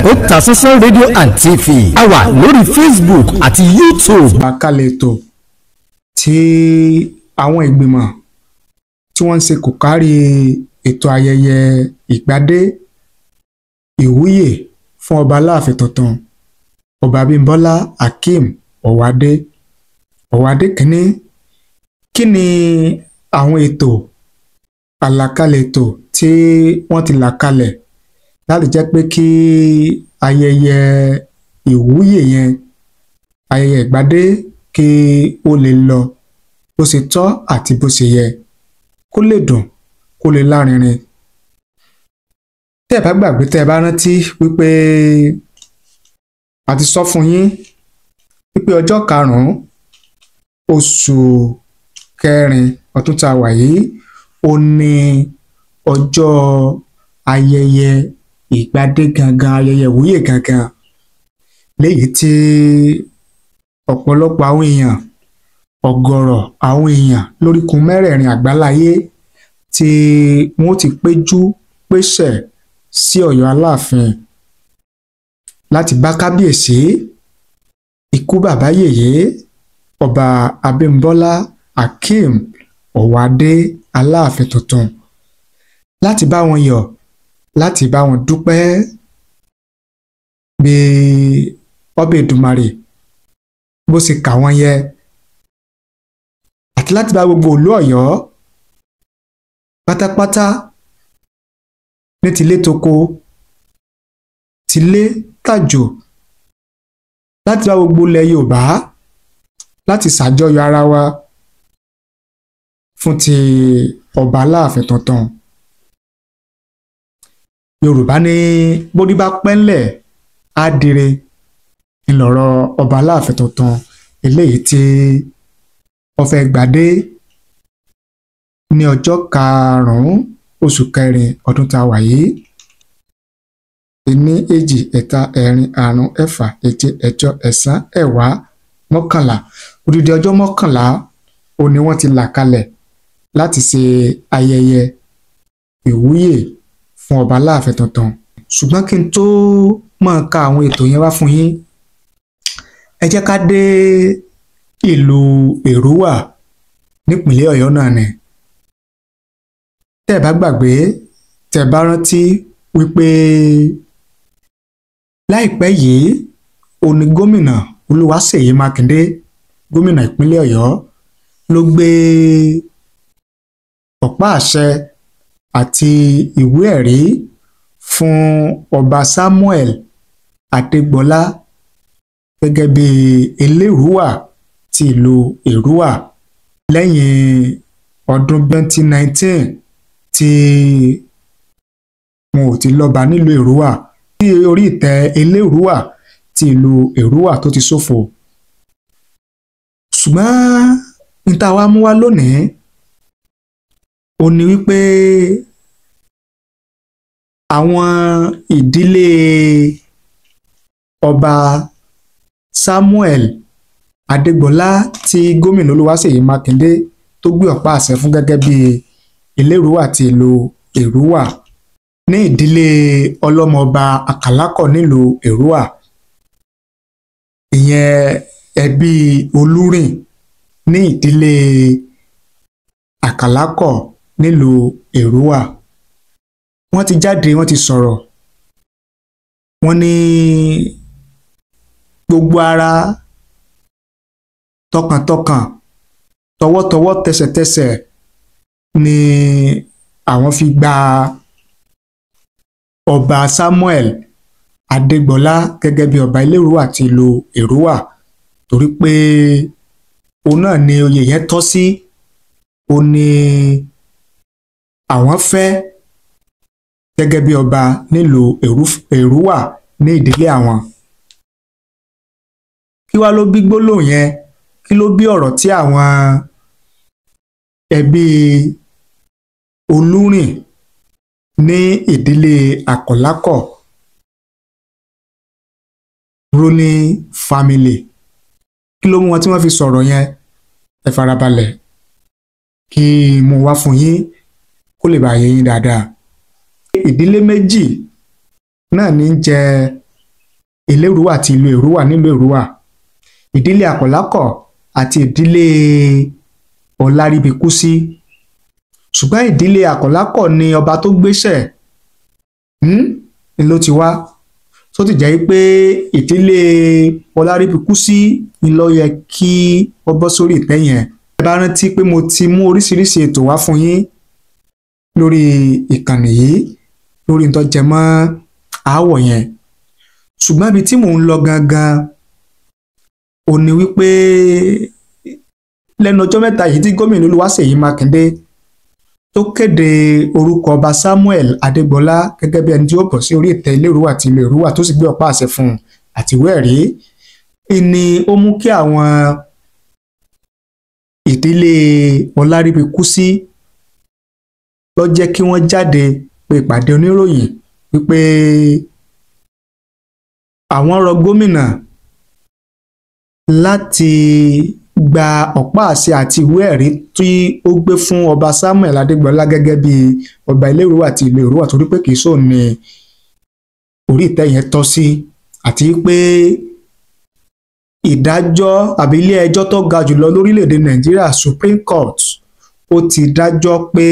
Otasansan rédíò and TV a wà lórí Facebook àti YouTube. àkàlẹ̀ ètò tí àwọn ìgbìmọ̀ tí wọ́n ń ṣe kò kárí ètò ayẹyẹ ìgbádé ìwúyè fún ọba aláàfin tuntun ọba Abímbọ́lá Akeem Ọ̀wádé kínní. Kí ni àwọn ètò àlàkalẹ̀ ètò tí wọ́n ti là kalẹ̀ láti jẹ́ pé kí ayẹyẹ ìwúyè yẹn, ayẹyẹ ìgbádé, kí ó lè lọ bó ṣe tọ́ àti bó ṣe yẹ, kó lè dùn, kó lè lárinrin. Tẹ́ ẹ bá gbàgbé, tẹ́ ẹ bá rántí wípé a ti sọ fún yín wípé ọjọ́ 5 oṣù kẹrin ọdún tá a wà yìí ó ní ọjọ́ ayẹyẹ ìgbádé gangan, ayẹyẹ ìwúyè gangan, léyìí tí ọ̀pọ̀lọpọ̀ àwọn èèyàn, ọ̀gọ̀rọ̀ àwọn èèyàn lóríkun mẹ́rẹ̀ẹ̀rin àgbáláyé tí wọ́n ti péjú pésẹ̀ sí Ọ̀yọ́ Aláàfin láti bá kábíyèsí ikú bàbá yèyé ọba Abímbọ́lá Akeem Ọ̀wádé Aláàfin tuntun, láti bá wọn yọ̀, láti bá wọn dúpẹ́ bí ọba Èdùmàrè bó ṣe kà wọ́n yẹ, àti láti bá gbogbo ìlú Ọ̀yọ́ pátápátá ní tilé toko, tilé tàjò, láti bá gbogbo ilẹ̀ Yorùbá láti ṣàjọyọ̀ ara wa fún ti ọba Aláàfin tuntun. Yorùbá ní bórí bá pẹ́ńlẹ̀ á dire, ńlọrọ̀ ọba Aláàfin tuntun eléyìí tí wọ́n fẹ́ gbadé ní ọjọ́ 5 oṣù kẹrin ọdún tá a wà yìí. 1 2 3 4 5 6 7 8 9 11 odidi ọjọ́ 11 ó ní wọ́n ti là kalẹ̀ láti ṣe ayẹyẹ ìwúyè fún ọba Aláàfin tuntun. Ṣùgbọ́n kí n tó máa ka àwọn ètò yẹn wá fún yín, ẹ jẹ́ ká dé ìlú Èrúwà nípìnlẹ̀ Ọ̀yọ́ náà ni. Tẹ́ ẹ bá gbàgbé, tẹ́ ẹ bá rántí wípé láìpẹ́ yìí ó ní gómìnà Olúwaṣèyí Mákindé, gómìnà ìpínlẹ̀ Ọ̀yọ́, ló gbé ọ̀pá àṣẹ àti ìwé ẹ̀rí fún ọba Samuel Adégbọlá gẹ́gẹ́ bí Elérúwà ti ìlú Èrúwà lẹ́yìn ọdún 2019 tí wọn ò ti lọ́ba nílùú Èrúwà, tí orí ìtẹ́ Elérúwà ti ìlú Èrúwà tó ti ṣófo. Ṣùgbọ́n níta wá mú wá lónìí ó ní wípé àwọn ìdílé ọba Samuel Adégbọlá tí gómìnà Olúwaṣèyí Mákindé tó gbé ọ̀pá àṣẹ fún gẹ́gẹ́ bí Elérúwà ti ìlú Èrúwà ní ìdílé ọlọ́mọọba Àkàlákọ̀ nílùú Èrúwà, ìyẹn ẹbí Olúrìn ní ìdílé Àkàlákọ̀ nílùú Èrúwà. Wọ́n ti jáde, wọ́n ti sọ̀rọ̀, wọ́n ní gbogbo ara, tọkàntọkàn, tọwọ́tọwọ́, tẹsẹ̀tẹsẹ̀ ni àwọn fi gba ọba Samuel Adégbọlá gẹ́gẹ́ bí ọba Elérúwà ti ìlú Èrúwà, torí pé òun náà ni oyè yẹn tọ́ sí, ó ní àwọn fẹ́ gẹ́gẹ́ bí ọba nílùú Èrúwà ní ìdílé àwọn. Kí wá ló bí gbólóhùn yẹn? Kí ló bí ọ̀rọ̀ tí àwọn ẹbí Olúrìn ní ìdílé Àkàlákọ̀, ruling family, kí ló mú wọn tí wọ́n fi sọ̀rọ̀ yẹn? Ẹ farabalẹ̀ kí n mú wá fún yín kó lè bá yé yín dáadáa. Ìdílé méjì náà ní jẹ Elérúwà àti ìlú Èrúwà nílùú Èrúwà, ìdílé Àkọ̀lákọ̀ àti ìdílé Ọláríbikúsí. Ṣùgbọ́n ìdílé Àkọ̀lákọ̀ ni ọba tó gbéṣẹ̀ ni ló ti wá, tó ti jẹ́ pé ìdílé Ọláríbikúsí ni ló yẹ kí wọ́n bọ́ sórí ìtẹ́ yẹn. Ẹ bá rántí pé mo ti mú oríṣiríṣi ètò wá fún yín lórí ìkànnì yìí lórí tó jẹ mọ́ aáwọ̀ yẹn. Ṣùgbọ́n ibi tí mò ń lọ gangan ò ní wípé lẹ́nu ọjọ́ mẹ́ta yìí tí gómìnà Olúwaṣèyí Mákindé tó kéde orúkọ ọba Samuel Adégbọlá gẹ́gẹ́ bí ẹni tí ó bọ̀ sí orí ìtẹ́ Elérúwà àti ìlú Èrúwà tó sì gbé ọ̀pá àṣẹ fún un àti ìwé ẹ̀rí, ni ó mú kí àwọn ìdílé Ọláríbikúsí ló jẹ́ kí wọ́n jáde pé ìpàdé oníròyìn wípé àwọn rọ gómìnà láti gba ọ̀pá àṣẹ àti ìwé ẹ̀rí tí ó gbé fún ọba Samuel Adégbọlá gẹ́gẹ́ bí ọba Elérúwà àti ìlú Èrúwà torí pé kìí sóun ni orí ìtẹ́ yẹn tọ́ sí, àti pé ìdájọ́ àbí ilé ẹjọ́ tó ga jùlọ lórílẹ̀‐èdè Nàìjíríà Supreme Court ó ti dájọ́ pé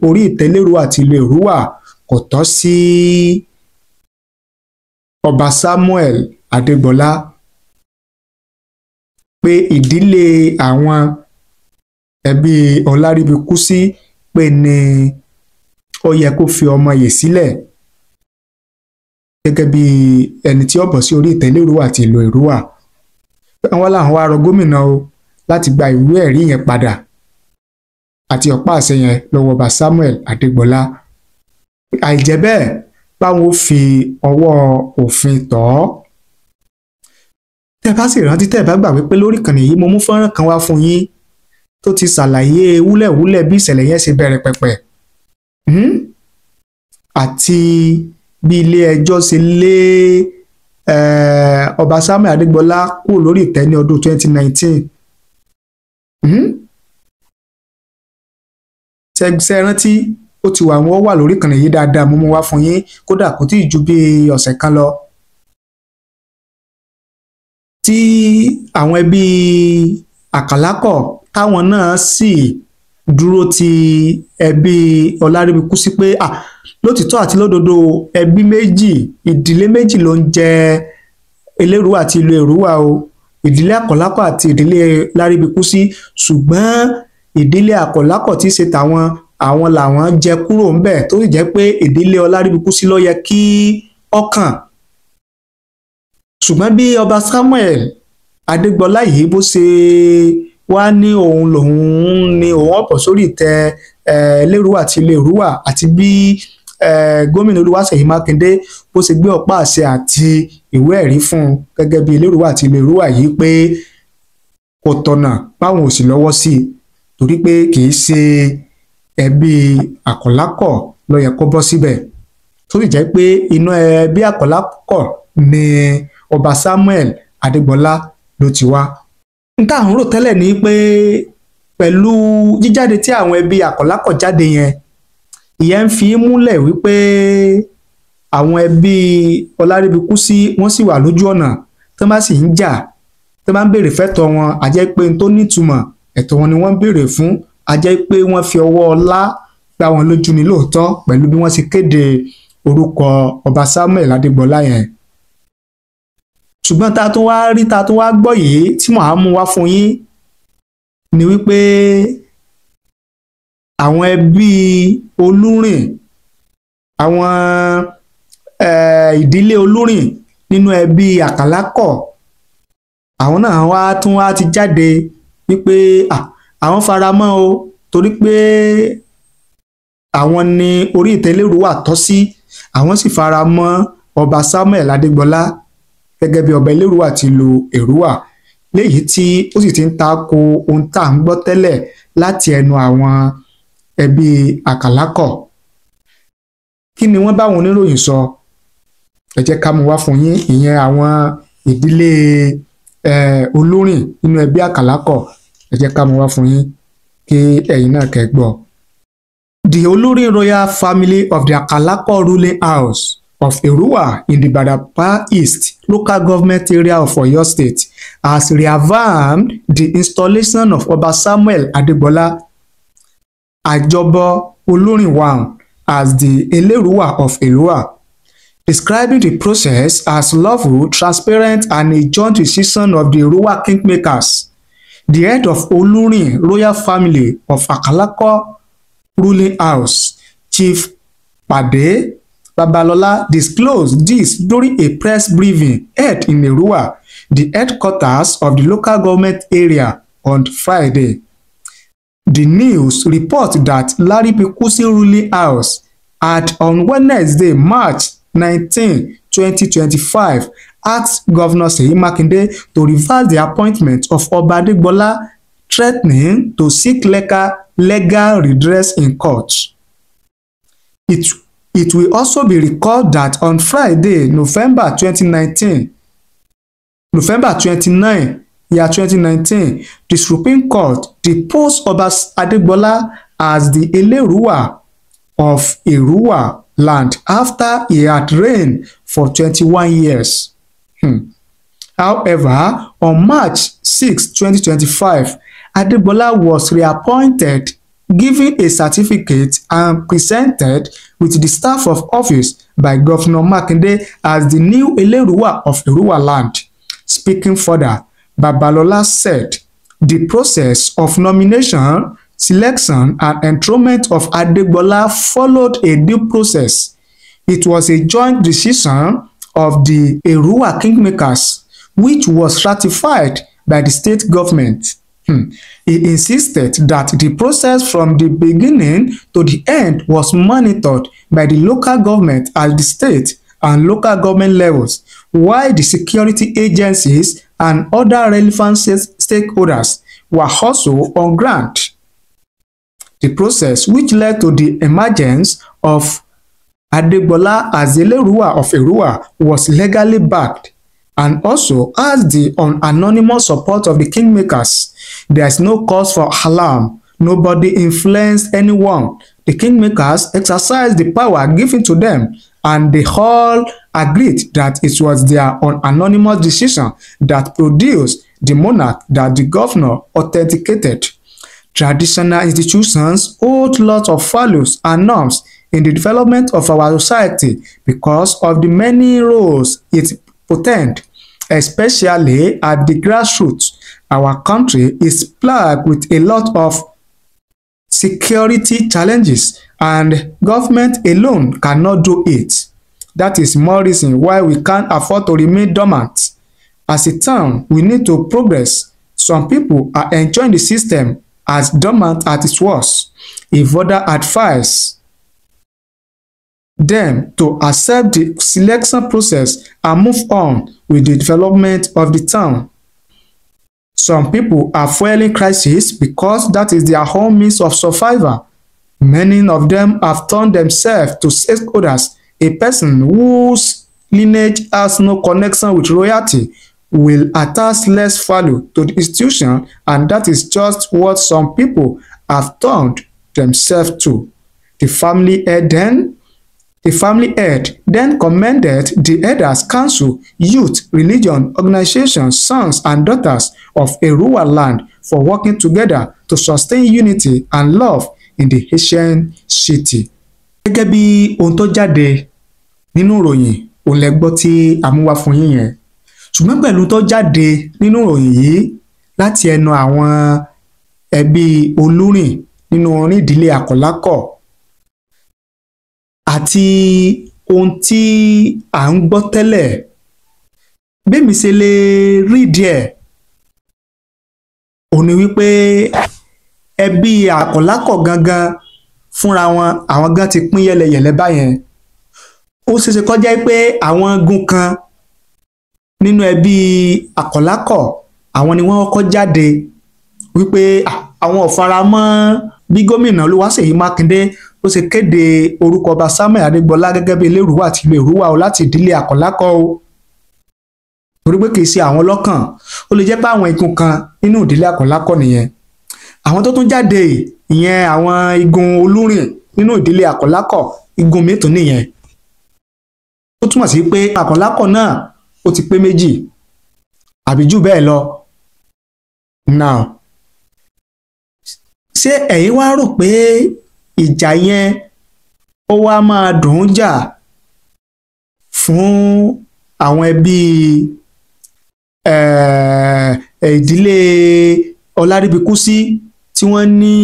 orí ìtẹ́ Elérúwà àti ìlú Èrúwà kò tọ́ sí ọba Samuel Adégbọlá, pé ìdílé àwọn ẹbí Ọláríbikúsí pé ní ó yẹ kó fi ọmọ yìí sílẹ̀ gẹ́gẹ́ bí ẹni tí ó bọ̀ sí orí ìtẹ́ Elérúwà àti ìlú Èrúwà. Àwọn làwọn wá rọ gómìnà o láti gba ìwé ẹ̀rí yẹn padà àti ọ̀pá àṣẹ yẹn lọ́wọ́ ọba Samuel Adégbọlá. Àìjẹ́ bẹ́ẹ̀ báwọn ó fi ọwọ́ òfin tọ́ ọ́. Tẹ́ bá sì rántí, tẹ́ bá gbàgbé pé lórí ìkànnì yìí mo mú fọ́nrán kan wá fún yín tó ti ṣàlàyé wúlẹ̀wúlẹ̀ bí ìṣẹ̀lẹ̀ yẹn ṣe bẹ̀rẹ̀ pẹ̀pẹ̀ àti bí ilé ẹjọ́ ṣe lé ọba Samuel Adégbọlá kúrò lórí ìtẹ́ ní ọdún 2019. Ṣé rántí? Ó ti wọ́n wà lórí ìkànnì yìí dáadáa, mo mú wá fún yín, kódà kò tí ì ju bí ọ̀sẹ̀ kan lọ. Tí àwọn ẹbí Àkàlákọ̀ táwọn náà sì dúró ti ẹbí Ọláríbikúsí pé lótìtọ́ àti lódodo ẹbí méjì, ìdílé méjì ló ń jẹ Elérúwà àti ìlú Èrúwà o, ìdílé Àkàlákọ̀ àti ìdílé Ọláríbikúsí, ṣùgbọ́n ìdílé Àkàlákọ̀ tí í ṣe tàwọn àwọn làwọn jẹ kúrò ńbẹ̀, tó sì jẹ́ pé ìdílé Ọláríbikúsí ló yẹ kí ọkàn. Ṣùgbọ́n bí ọba Samuel Adégbọlá yìí bó ṣe wá ní òun lòun ni òun ọ̀pọ̀ sórí ìtẹ́ Elérúwà àti ìlú Èrúwà, àti bí gómìnà Olúwaṣèyí Mákindé bó ṣe gbé ọ̀pá àṣẹ àti ìwé ẹ̀rí fún un gẹ́gẹ́ bí Elérúwà àti ìlú Èrúwà yìí pé kò tọ̀nà báwọn ò sì lọ́wọ́ sí i torí pé kì í ṣe ẹbí Àkọ̀lákọ̀ ló yẹ kó bọ́ síbẹ̀, tó sì jẹ́ pé inú ẹbí Àkọ̀lákọ̀ ni ọba Samuel Adégbọlá ló ti wá. n tá à ń rò tẹ́lẹ̀ ni pé pẹ̀lú jíjáde tí àwọn ẹbí Àkọ̀lákọ̀ jáde yẹn, ìyẹn ń fi múlẹ̀ wípé àwọn ẹbí Ọláríbikúsí wọ́n sì wà lójú ọ̀nà tó bá sì ń jà, tó bá ń béèrè fẹ́tọ̀ wọn, a jẹ́ pé n tó nítumọ̀ ẹ̀tọ́ wọn ni wọ́n ń béèrè fún, a jẹ́ pé wọ́n fi ọwọ́ ọlá gbá wọn lójú ni lóòótọ́ pẹ̀lú bí wọ́n ṣe kéde orúkọ ọba Samuel Adégbọlá yẹn. Ṣùgbọ́n ta tún wá gbọ́ yìí tí màá mú wá fún yín ni wípé àwọn ẹbí Olúrìn, àwọn ìdílé Olúrìn nínú ẹbí Àkàlákọ̀, àwọn náà wá ti jáde wípé àwọn faramọ́ o torí pé àwọn ni orí ìtẹ́ Elérúwà tọ́ sí, àwọn sì faramọ́ ọba Samuel Adégbọlá gẹ́gẹ́ bí ọba Elérúwà àti ìlú Èrúwà, léyìí tí ó sì ti ń tako ohun tá à ń gbọ́ tẹ́lẹ̀ láti ẹnu àwọn ẹbí Àkàlákọ̀. Kí ni wọ́n bá àwọn oníròyìn sọ? Ẹ jẹ́ ká mú wá fún yín, ìyẹn àwọn ìdílé Olúrìn nínú ẹbí Àkàlákọ̀, ẹ jẹ́ ká mú wá fún yín kí ẹ̀yin náà kẹ́ gbọ́. The Olúrìn royal family of the Àkàlákọ̀ ruling house of Èrúwà in the Badapa East local government area of Oyo State has reaffirmed the installation of Oba Samuel Adegbola Ajobo Olorinwa as the Eleruwa of Èrúwà, describing the process as lawful, transparent, and a joint decision of the Èrúwà kingmakers. The head of Olorin royal family of Akalako ruling house, Chief Pade Babalola, disclosed this during a press briefing held in Èrúwà, the headquarters of the local government area, on Friday. The news reports that Larry Pikusi ruling house had on Wednesday, March 19, 2025, asked Governor Seyi Makinde to reverse the appointment of Oba Adegbola, threatening to seek legal redress in court. It will also be recalled that on Friday, November 29, 2019, the Supreme Court deposed Oba Adegbola as the Eleruwa of Èrúwà land after he had reigned for 21 years. However, on March 6, 2025, Adegbola was reappointed, given a certificate and presented with the staff of office by Governor Makinde as the new Eleruwa of Èrúwà land. Speaking further, Babalola said the process of nomination, selection, and enthronement of Adegbola followed a due process. It was a joint decision of the Èrúwà kingmakers, which was ratified by the state government. He insisted that the process from the beginning to the end was monitored by the local government at the state and local government levels, while the security agencies and other relevant stakeholders were also on ground. The process, which led to the emergence of Adegbola as the Eleruwa of Èrúwà, was legally backed and also has the anonymous support of the kingmakers. There is no cause for alarm. Nobody influenced anyone. The kingmakers exercised the power given to them, and they all agreed that it was their anonymous decision that produced the monarch that the governor authenticated. Traditional institutions hold lots of values and norms in the development of our society because of the many roles it portends, especially at the grassroots. Our country is plagued with a lot of security challenges, and government alone cannot do it. That is more reason why we can't afford to remain dormant. As a town, we need to progress. Some people are enjoying the system as dormant at its worst. He further advised them to accept the selection process and move on with the development of the town. Some people are fueling crisis because that is their own means of survival. Many of them have turned themselves to stakeholders. A person whose lineage has no connection with royalty will attach less value to the institution, and that is just what some people have turned themselves to. The family head then commended the Elders Council, youth, religion, organizations, sons and daughters of Èrúwà land for working together to sustain unity and love in the ancient city. Gẹ́gẹ́ bí ohun tó jáde nínú ìròyìn òun lẹ gbọ́ tí a mú wá fún yín yẹn, ṣùgbọ́n pẹ̀lú tó jáde nínú ìròyìn yìí láti ẹnu àwọn ẹbí Olúrìn nínú orin ìdílé Àkọlákọ̀ àti ohun tí à ń gbọ́ tẹ́lẹ̀, bẹ́ẹ̀ mi ṣe lè rí díẹ̀ òun ni wípé ẹbí Àkọlákọ̀ gangan fúnra wọn, àwọn gan ti pín yẹlẹyẹlẹ báyẹn. Ó ṣeéṣe kó jẹ́ pé àwọn igun kan nínú ẹbí Àkọlákọ̀ àwọn ni wọ́n kọ́kọ́ jáde wípé àwọn ò fara mọ́ bí gómìnà Olúwaṣèyí Mákindé ó ṣe kéde orúkọ Ọba Samuel Adégbolá gẹ́gẹ́ bí Eleruwa àti ìlú Èrúwà o láti ìdílé Àkọlákọ̀ o. Torí pé kì í ṣe àwọn lọ́kàn, ó lè jẹ́ pé àwọn igun kan nínú ìdílé Àkọlákọ̀ nìyẹn. Àwọn tó tún jáde ìyẹn àwọn igun Olúrìn nínú ìdílé Àkọlákọ̀, igun mẹ́tò nìyẹn. ó túmọ̀ sí pé àkọlákọ̀ náà ó ti pé méjì àbí jù bẹ́ẹ̀ lọ. now ṣé ẹ̀yin wá rò pé ìjà yẹn ó wá máa dùn ún jà fún àwọn ẹbí ìdílé Ọlárìbíkúsí tí wọ́n ní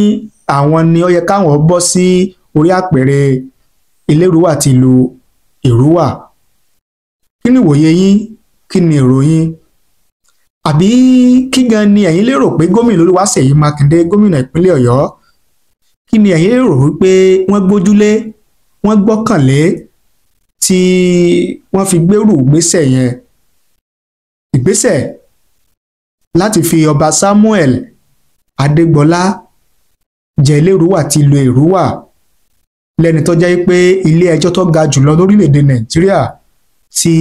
àwọn ni ó yẹ káwọn bọ́ sí orí àpèrè Ilé-Ìrúwà àti ìlú Ìrúwà? Kí ni ìwòye yín? Kí ni èrò yín? Àbí kí gan ni ẹ̀yin lérò pé gómìnà Olúwaṣèyí Mákindé, gómìnà ìpínlẹ̀ Ọ̀yọ́, kí ni ẹ̀yin lérò wípé wọ́n gbójúlé, wọ́n gbọ́kànlé tí wọ́n fi gbérù ìgbésẹ̀ yẹn? Ìgbésẹ̀ láti fi ọba Samuel Adégbọlá jẹ Ilé-Ìrúwà àti ìlú Ìrúwà lẹ́ni tó jẹ́ pé ilé ẹjọ́ tó ga jùlọ lórílẹ̀‐èdè Nàìjíríà tí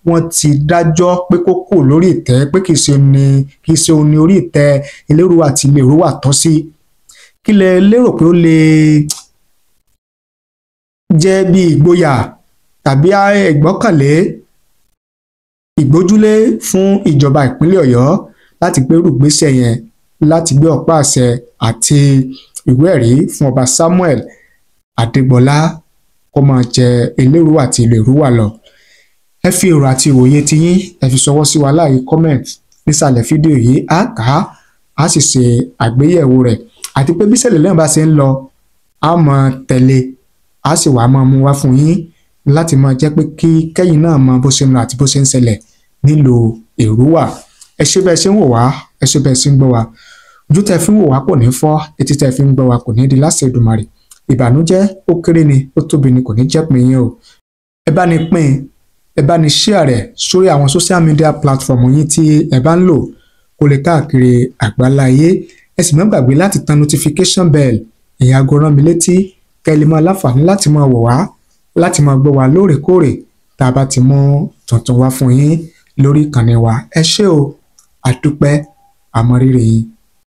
wọ́n ti dájọ́ pé kó kù lórí ìtẹ́, pé kì í ṣe òun ní orí ìtẹ́ Ilé-Ìrúwà àti ìlú Ìrúwà tọ́ sí. Kí lẹ lérò pé ó lè jẹ́ bí ìgboyà tàbí ìgbọ́kànlé, ìgbójúlé fún ìjọba ìpínlẹ̀ Ọ̀yọ́ láti gbérù ìgbésẹ̀ yẹn, láti gbé ọ̀pá àṣẹ àti ìwé ẹ̀rí fún ọba Samuel Adégbọlá kó máa jẹ Ilé-Ìrúwà àti ìlú Ìrúwà lọ? Ẹ fi èrò àti ìwòye tiyín ẹ fi ṣọwọ́ sí wa láàyè comment nísàlẹ̀ fídíò yìí. Á kà á sì ṣe àgbéyẹ̀wò rẹ̀, àti pé bí ìṣẹ̀lẹ̀ náà bá ṣe ń lọ á máa tẹ̀lé, á sì wá máa mú wá fún yín láti máa jẹ́ pé kí kẹ́yìn náà mọ bó ṣe ń lọ àti bó ṣe ń ṣẹlẹ̀ nílùú Ìrúwà. Ẹ ṣé bẹ́ẹ̀ ṣe ń wò wá, ẹ ṣé bẹ́ẹ̀ ṣe ń gbọ́ wa. Ojú tẹ́ fi ń wò wá kò ní fọ́, etí tẹ́ fi ń gbọ́ wa kò ní di láṣẹ Èdùmàrè. Ìbànújẹ́ ó kéré ni, ó tóbi ni, kò ní jẹ́ pín yín o. Ẹ bá ní pín, ẹ bá ní share rẹ̀ sórí àwọn social media platform yín tí ẹ bá ń lò kó lè káàkiri àgbáláyé. Ẹ sì má gbàgbé láti tan notification bell, ìyẹn aago rán mi létí, kẹ́ ẹ lè máa láǹfààní láti máa wò wá, láti máa gbọ́ wa lóòrèkóòrè tá a bá ti mú tuntun wá fún yín lórí ìkànnì wa. Ẹ ṣé o, àdúpẹ́, àmọrírì yín.